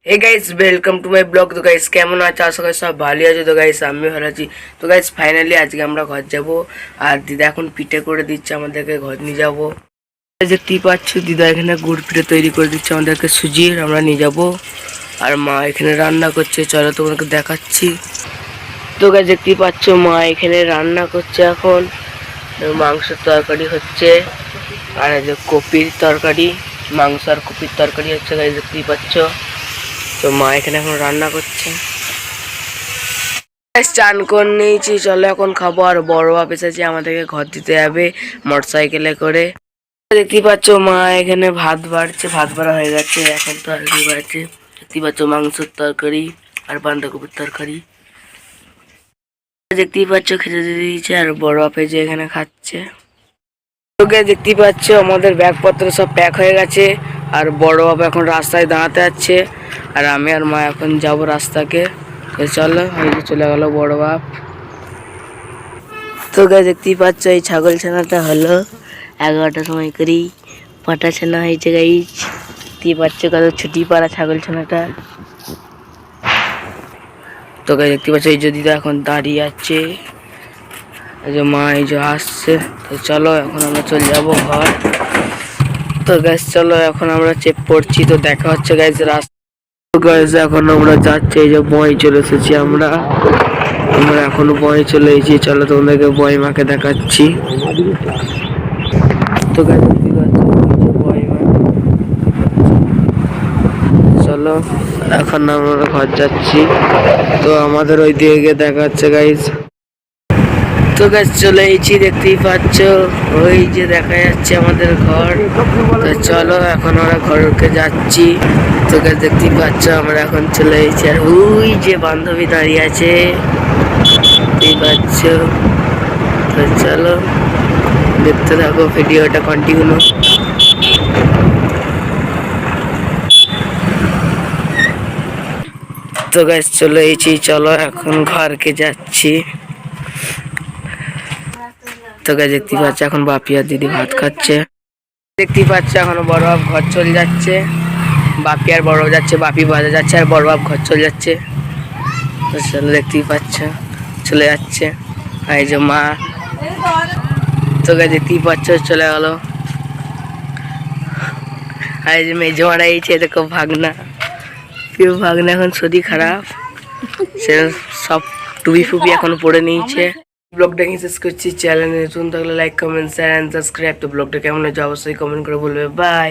Hey guys welcome to my blog. तो guys কেমন আছো? আশা করি সব ভালো আছো। তো গাইস আমি ভালো আছি। তো গাইস ফাইনালি আজকে আমরা ঘর যাব আর দিদা এখন পিঠে করে দিচ্ছে আমাদেরকে ঘর নিয়ে যাব। দেখতেই পাচ্ছ দিদা এখানে গুড় পিঠে তৈরি করে দিচ্ছে আমাদেরকে সুজির, আমরা নিয়ে যাব। আর মা এখানে রান্না করছে, চলো তোমাকে দেখাচ্ছি। তো গাইস দেখতেই পাচ্ছ মা এখানে রান্না করছে, এখন মাংসের তরকারি হচ্ছে আর এই যে কপির তরকারি, মাংস আর কপির তরকারি হচ্ছে গাইস দেখতেই পাচ্ছ। তো মা এখানে এখন রান্না করছে। চান করে নিয়েছি, চলো এখন খাবো। আর বড় বাপ এসেছে, আমাদেরকে ঘর দিতে যাবে মোটরসাইকেলে করে। দেখতেই পাচ্ছ মা এখানে ভাত বাড়ছে, ভাত বাড়া হয়ে গেছে, এখন তরকারি বাড়ছে। দেখতেই পাচ্ছ মাংসের তরকারি আর বাঁধাকপির তরকারি। দেখতেই পাচ্ছ খেতে দিয়েছে আর বড় বাপে যে এখানে খাচ্ছে। তোকে দেখতেই পাচ্ছ আমাদের ব্যাগপত্র সব প্যাক হয়ে গেছে আর বড় বাবা এখন রাস্তায় দাঁড়াতে যাচ্ছে আর আমি আর মা এখন যাবো রাস্তাকে। চলো চলে গেল বড় বাপ। তোকে দেখতেই পাচ্ছ এই ছাগল ছানাটা হলো 11টার সময় করেই পাটা ছানা হয়েছে গাইজ। দেখতেই পাচ্ছ কত ছুটি পাড়া ছাগল ছানাটা। তোকে দেখতে পাচ্ছ এই যে দিদা এখন দাঁড়িয়ে আছে, এই যে মা এই যে আসছে। তো চলো এখন আমরা চলে যাবো ঘর। তো গ্যাস চলো এখন আমরা চেক পড়ছি, তো দেখা হচ্ছে গ্যাস রাস্তা। গ্যাস এখন আমরা যাচ্ছি, এই যে বই চলে এসেছি আমরা এখনো বই চলে এসেছি। চলো তোমাদেরকে বই মাকে দেখাচ্ছি। তো গ্যাস বই মা, চলো এখন আমরা ঘর যাচ্ছি। তো আমাদের ওই দিকে দেখা হচ্ছে গাইজ। তো গাছ চলে এসেছি, দেখতেই পাচ্ছ ওই যে দেখা যাচ্ছে আমাদের ঘর। তো চলো এখন আমরা ঘরকে যাচ্ছি। তো গাছ দেখতেই পাচ্ছ আমরা এখন চলে এসেছি আর ওই যে বান্ধবী দাঁড়িয়ে আছে, দেখতেই পাচ্ছ। তো চলো দেখতে থাকো ভিডিওটা কন্টিনিউ। তো গাছ চলে এসেছি, চলো এখন ঘরকে যাচ্ছি। তো গাছ দেখতে পাচ্ছ এখন বাপি আর দিদি ভাত খাচ্ছে। দেখতেই পাচ্ছ এখন বড় বাপ ঘর চলে যাচ্ছে, বাপি আর বড় যাচ্ছে, বাপি বাজার যাচ্ছে আর বড় বাপ ঘর চলে যাচ্ছে। তো চলো দেখতেই পাচ্ছ চলে যাচ্ছে। আর এই যে মা, তো গাছ দেখতেই পাচ্ছ চলে গেল। আর এই যে মেজো মারা এইছে, দেখো ভাগনা, কেউ ভাগনা এখন শরীর খারাপ, সে সব টুপি ফুপি এখন পরে নিয়েছে। ব্লগটা শেষ করছি। চ্যানেলে নতুন থাকলে like comment share and subscribe. তো ব্লগটা কেমন হয়েছে অবশ্যই কমেন্ট করে বলবে। বাই।